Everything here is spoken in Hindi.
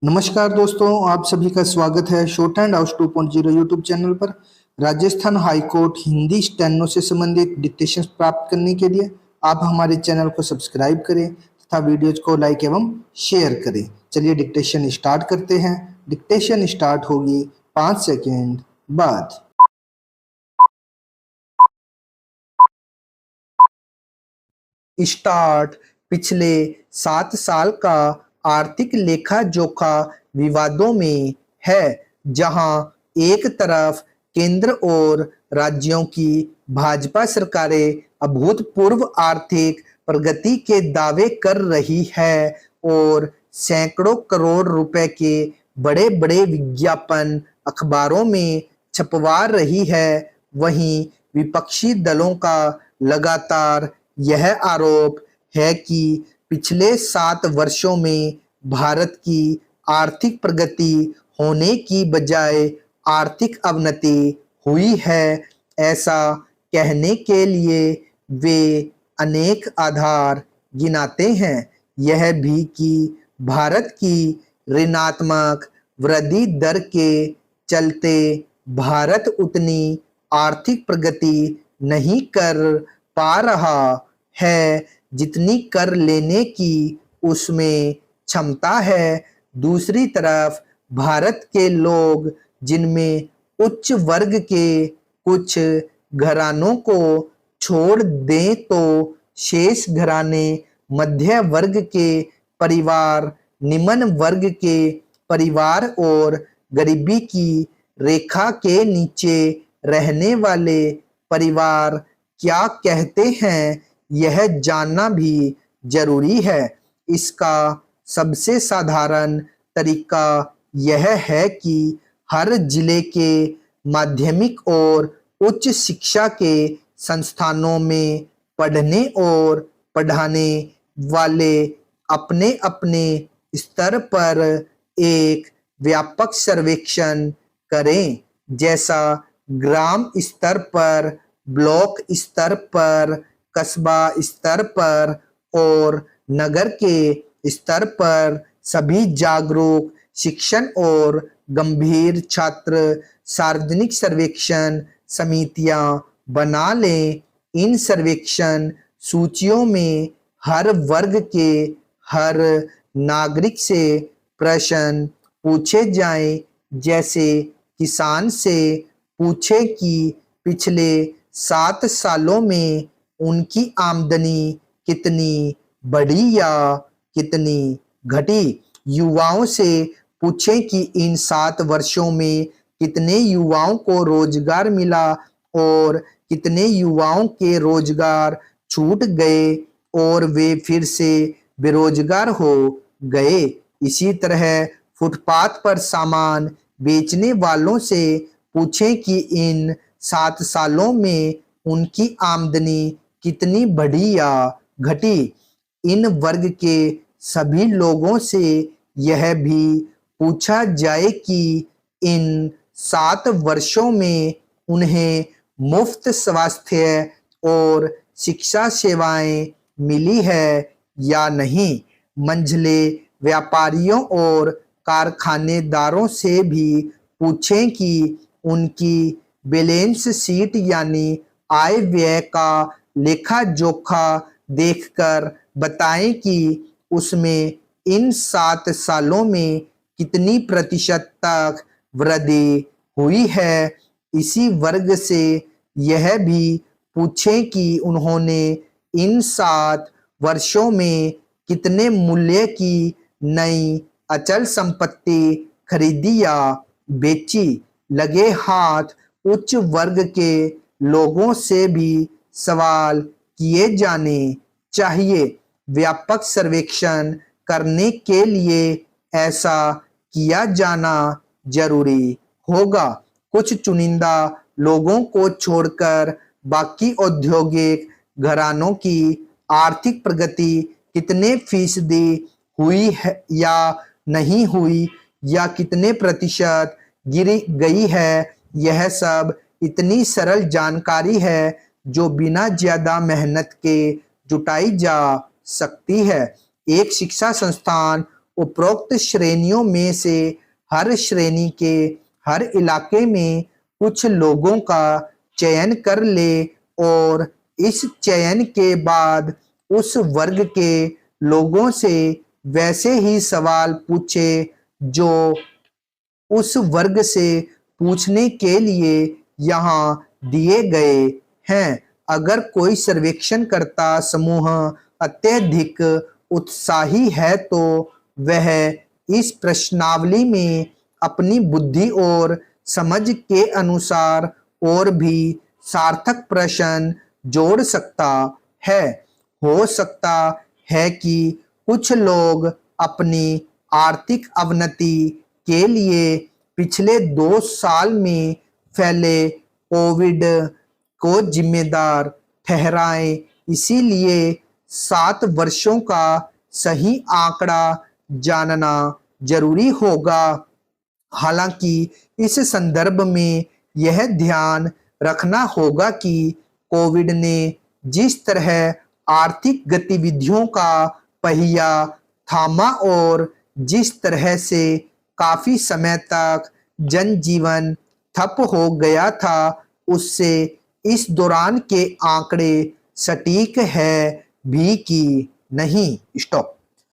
नमस्कार दोस्तों, आप सभी का स्वागत है short and out 2.0 YouTube channel पर। Rajasthan high court Hindi steno से संबंधित डिक्टेशन प्राप्त करने के लिए आप हमारे चैनल को सब्सक्राइब करें तथा वीडियोज को लाइक एवं शेयर करें। चलिए डिक्टेशन स्टार्ट करते हैं। डिक्टेशन स्टार्ट होगी 5 सेकेंड बाद। स्टार्ट। पिछले 7 साल का आर्थिक लेखा जोखा विवादों में है, जहां एक तरफ केंद्र और राज्यों की भाजपा सरकारें अभूतपूर्व आर्थिक प्रगति के दावे कर रही है और सैकड़ों करोड़ रुपए के बड़े बड़े विज्ञापन अखबारों में छपवा रही है, वहीं विपक्षी दलों का लगातार यह आरोप है कि पिछले 7 वर्षों में भारत की आर्थिक प्रगति होने की बजाय आर्थिक अवनति हुई है। ऐसा कहने के लिए वे अनेक आधार गिनाते हैं, यह भी कि भारत की ऋणात्मक वृद्धि दर के चलते भारत उतनी आर्थिक प्रगति नहीं कर पा रहा है जितनी कर लेने की उसमें क्षमता है। दूसरी तरफ भारत के लोग, जिनमें उच्च वर्ग के कुछ घरानों को छोड़ दें तो शेष घराने मध्य वर्ग के परिवार, निम्न वर्ग के परिवार और गरीबी की रेखा के नीचे रहने वाले परिवार क्या कहते हैं, यह जानना भी जरूरी है। इसका सबसे साधारण तरीका यह है कि हर जिले के माध्यमिक और उच्च शिक्षा के संस्थानों में पढ़ने और पढ़ाने वाले अपने अपने स्तर पर एक व्यापक सर्वेक्षण करें, जैसा ग्राम स्तर पर, ब्लॉक स्तर पर, कस्बा स्तर पर और नगर के स्तर पर सभी जागरूक शिक्षण और गंभीर छात्र सार्वजनिक सर्वेक्षण समितियां बना लें। इन सर्वेक्षण सूचियों में हर वर्ग के हर नागरिक से प्रश्न पूछे जाएं, जैसे किसान से पूछे कि पिछले 7 सालों में उनकी आमदनी कितनी बढ़ी या कितनी घटी। युवाओं से पूछें कि इन 7 वर्षों में कितने युवाओं को रोजगार मिला और कितने युवाओं के रोजगार छूट गए और वे फिर से बेरोजगार हो गए। इसी तरह फुटपाथ पर सामान बेचने वालों से पूछें कि इन 7 सालों में उनकी आमदनी कितनी बढ़ी या घटी। इन वर्ग के सभी लोगों से यह भी पूछा जाए कि इन 7 वर्षों में उन्हें मुफ्त स्वास्थ्य और शिक्षा सेवाएं मिली है या नहीं। मंझले व्यापारियों और कारखानेदारों से भी पूछें कि उनकी बैलेंस शीट यानी आय व्यय का लेखा जोखा देखकर बताएं कि उसमें इन 7 सालों में कितनी प्रतिशत तक वृद्धि हुई है। इसी वर्ग से यह भी पूछें कि उन्होंने इन 7 वर्षों में कितने मूल्य की नई अचल संपत्ति खरीदी या बेची। लगे हाथ उच्च वर्ग के लोगों से भी सवाल किए जाने चाहिए। व्यापक सर्वेक्षण करने के लिए ऐसा किया जाना जरूरी होगा। कुछ चुनिंदा लोगों को छोड़कर बाकी औद्योगिक घरानों की आर्थिक प्रगति कितने फीसदी हुई है या नहीं हुई या कितने प्रतिशत गिर गई है, यह सब इतनी सरल जानकारी है जो बिना ज्यादा मेहनत के जुटाई जा सकती है। एक शिक्षा संस्थान उपरोक्त श्रेणियों में से हर श्रेणी के हर इलाके में कुछ लोगों का चयन कर ले और इस चयन के बाद उस वर्ग के लोगों से वैसे ही सवाल पूछे जो उस वर्ग से पूछने के लिए यहाँ दिए गए हैं। अगर कोई सर्वेक्षणकर्ता समूह अत्यधिक उत्साही है तो वह इस प्रश्नावली में अपनी बुद्धि और समझ के अनुसार और भी सार्थक प्रश्न जोड़ सकता है। हो सकता है कि कुछ लोग अपनी आर्थिक अवनति के लिए पिछले 2 साल में फैले कोविड को जिम्मेदार ठहराएं, इसीलिए 7 वर्षों का सही आंकड़ा जानना जरूरी होगा। हालांकि इस संदर्भ में यह ध्यान रखना होगा कि कोविड ने जिस तरह आर्थिक गतिविधियों का पहिया थामा और जिस तरह से काफी समय तक जनजीवन ठप हो गया था, उससे इस दौरान के आंकड़े सटीक है भी कि नहीं। स्टॉप।